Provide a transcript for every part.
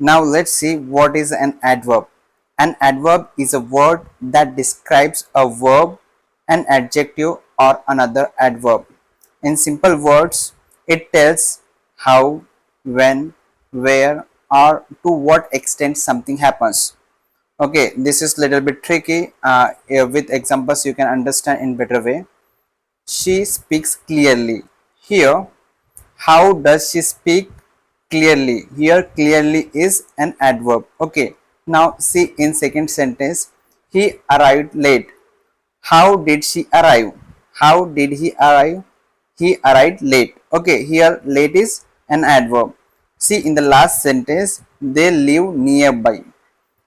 Now let's see what is an adverb. An adverb is a word that describes a verb, an adjective, or another adverb. In simple words, it tells how, when, where, or to what extent something happens. Okay, this is little bit tricky. With examples you can understand in better way. She speaks clearly. Here, how does she speak clearly? Here clearly is an adverb. Okay, now see in second sentence, he arrived late. How did she arrive? How did he arrive? He arrived late. Okay, here late is an adverb. See in the last sentence, they live nearby.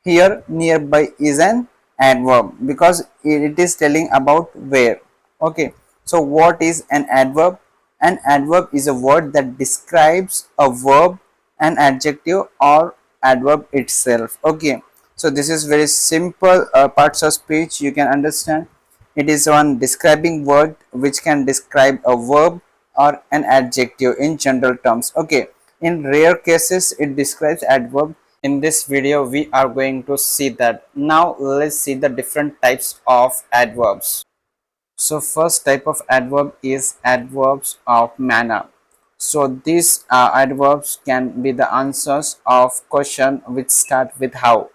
Here nearby is an adverb because it is telling about where. Okay, so what is an adverb? An adverb is a word that describes a verb, an adjective, or adverb itself. Okay, so this is very simple parts of speech you can understand. It is one describing word which can describe a verb or an adjective in general terms. Okay, in rare cases it describes adverb. In this video we are going to see that. Now let's see the different types of adverbs. So first type of adverb is adverbs of manner. So these adverbs can be the answers of question which start with how.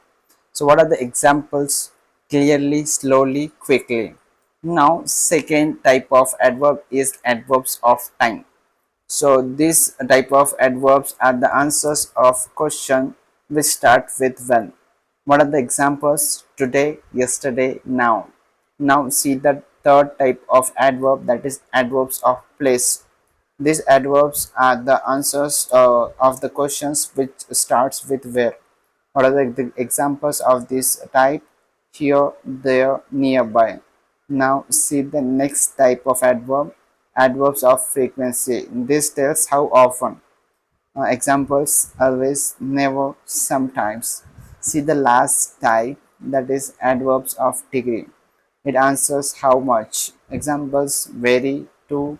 So what are the examples? Clearly, slowly, quickly. Now second type of adverb is adverbs of time. So this type of adverbs are the answers of question which start with when. What are the examples? Today, yesterday, now. Now see the third type of adverb, that is adverbs of place. These adverbs are the answers of the questions which starts with where. What are the examples of this type? Here, there, nearby. Now see the next type of adverb, adverbs of frequency. This tells how often. Examples: always, never, sometimes. See the last type, that is adverbs of degree. It answers how much. Examples: very, to,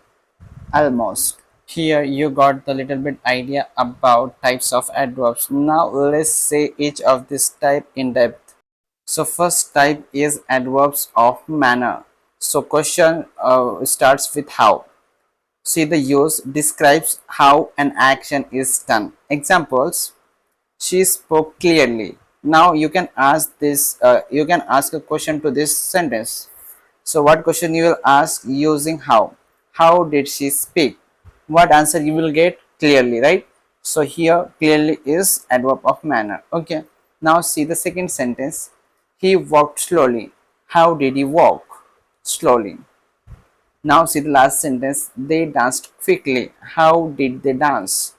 almost. Here you got the little bit idea about types of adverbs. Now let's say each of this type in depth. So first type is adverbs of manner. So question starts with how. See the use describes how an action is done. Examples: she spoke clearly. Now you can ask this. You can ask a question to this sentence. So what question you will ask using how? How did she speak? What answer you will get? Clearly, right? So here clearly is adverb of manner. Okay. Now see the second sentence. He walked slowly. How did he walk? Slowly. Now see the last sentence. They danced quickly. How did they dance?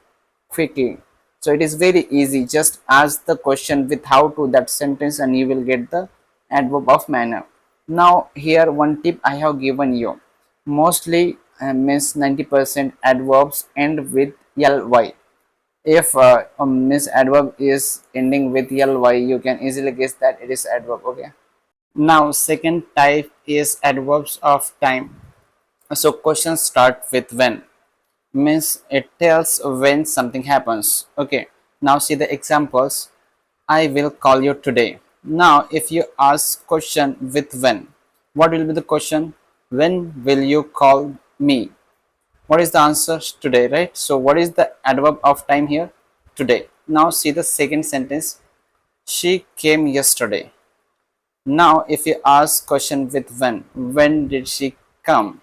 Quickly. So it is very easy. Just ask the question with how to that sentence and you will get the adverb of manner. Now here one tip I have given you. Mostly means 90% adverbs end with ly. If means adverb is ending with ly, you can easily guess that it is adverb. Okay. Now second type is adverbs of time. So questions start with when, means it tells when something happens. Okay, now see the examples. I will call you today. Now if you ask question with when, what will be the question? When will you call me? What is the answer? Today, right? So what is the adverb of time here? Today. Now see the second sentence. She came yesterday. Now if you ask question with when did she come?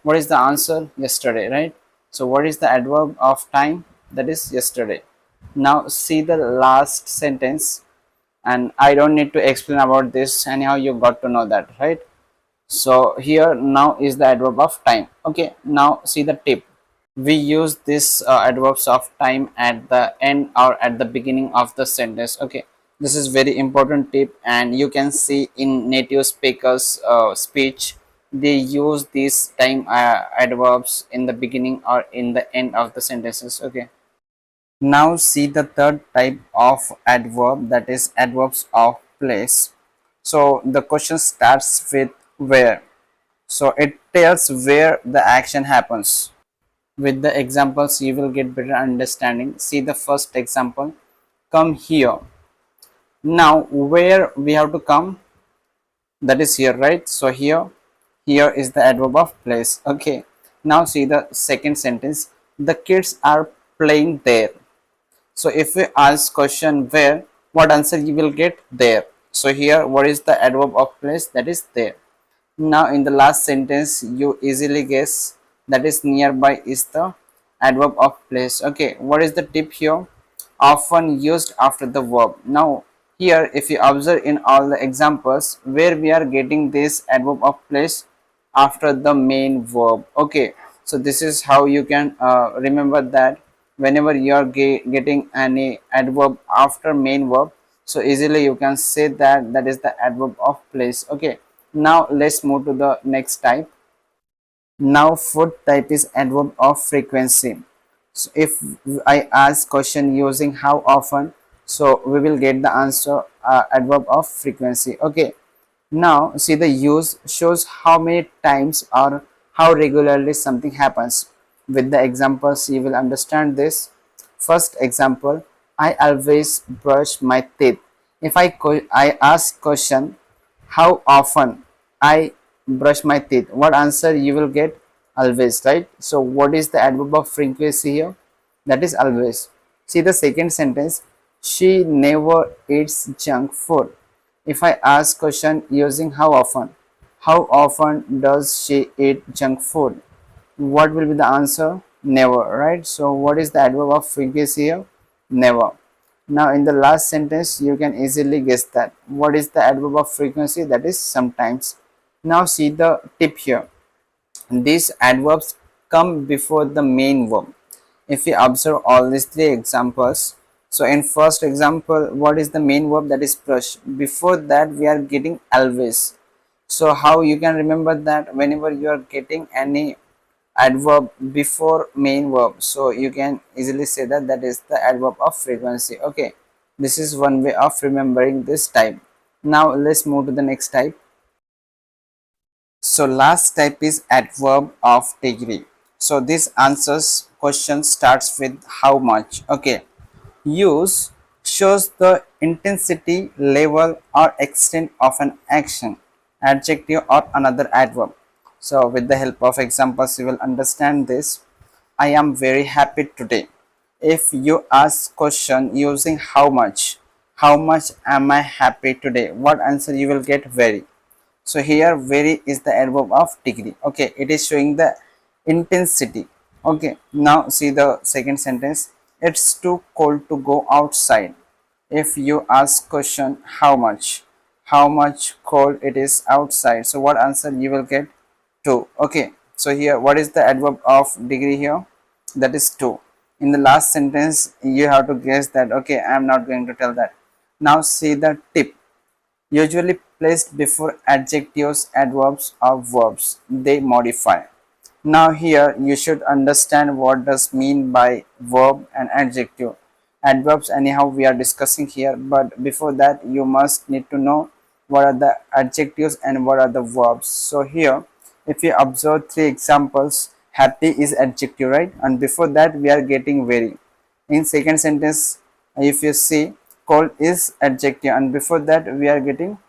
What is the answer? Yesterday, right? So what is the adverb of time? That is yesterday. Now see the last sentence, and I don't need to explain about this, anyhow you got to know that, right? So here now is the adverb of time. Okay, now see the tip. We use this adverbs of time at the end or at the beginning of the sentence. Okay, this is very important tip, and you can see in native speakers speech they use these time adverbs in the beginning or in the end of the sentences. Okay, now see the third type of adverb, that is adverbs of place. So the question starts with where. So it tells where the action happens. With the examples you will get better understanding. See the first example, come here. Now where we have to come, that is here, right? So here is the adverb of place. Okay, now see the second sentence, the kids are playing there. So if we ask question where, what answer you will get? There. So here what is the adverb of place? That is there. Now in the last sentence you easily guess, that is nearby is the adverb of place. Okay, what is the tip here? Often used after the verb. Now here if you observe in all the examples where we are getting this adverb of place after the main verb. Okay, so this is how you can remember that whenever you are getting any adverb after main verb, so easily you can say that that is the adverb of place. Okay, now let's move to the next type. Now fourth type is adverb of frequency. So if I ask question using how often, so we will get the answer adverb of frequency. Okay, now see the use shows how many times or how regularly something happens. With the examples you will understand this. First example, I always brush my teeth. If I ask question how often I brush my teeth, what answer you will get? Always, right? So what is the adverb of frequency here? That is always. See the second sentence, she never eats junk food. If I ask question using how often does she eat junk food? What will be the answer? Never, right? So what is the adverb of frequency here? Never. Now in the last sentence you can easily guess that what is the adverb of frequency? That is sometimes. Now see the tip here, these adverbs come before the main verb. If we observe all these three examples, so in first example what is the main verb? That is brush. Before that we are getting always. So how you can remember that whenever you are getting any adverb before main verb, so you can easily say that that is the adverb of frequency. Okay, this is one way of remembering this type. Now let's move to the next type. So last type is adverb of degree. So this answers question starts with how much. Okay, use shows the intensity, level or extent of an action, adjective or another adverb. So with the help of examples you will understand this. I am very happy today. If you ask question using how much am I happy today, what answer you will get? Very. So here very is the adverb of degree. Okay, it is showing the intensity. Okay, now see the second sentence, it's too cold to go outside. If you ask question how much cold it is outside, so what answer you will get? 2. Okay, so here what is the adverb of degree here? That is 2. In the last sentence you have to guess that. Okay, I am not going to tell that. Now see the tip, usually placed before adjectives, adverbs or verbs, they modify. Now here you should understand what does mean by verb and adjective. Adverbs anyhow we are discussing here, but before that you must need to know what are the adjectives and what are the verbs. So here if you observe three examples, happy is adjective, right? And before that we are getting very. In second sentence if you see, cold is adjective and before that we are getting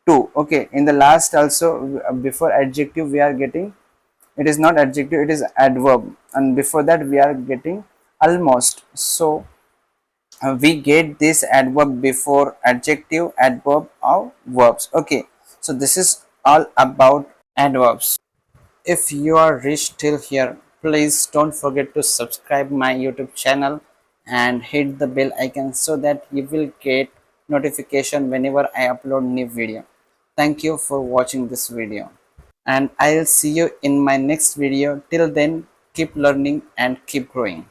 2. Okay, in the last also before adjective we are getting, it is not adjective, it is adverb, and before that we are getting almost. So we get this adverb before adjective, adverb or verbs. Okay, so this is all about adverbs. If you are reached till here, please don't forget to subscribe my YouTube channel and hit the bell icon so that you will get notification whenever I upload new video. Thank you for watching this video and I'll see you in my next video. Till then, keep learning and keep growing.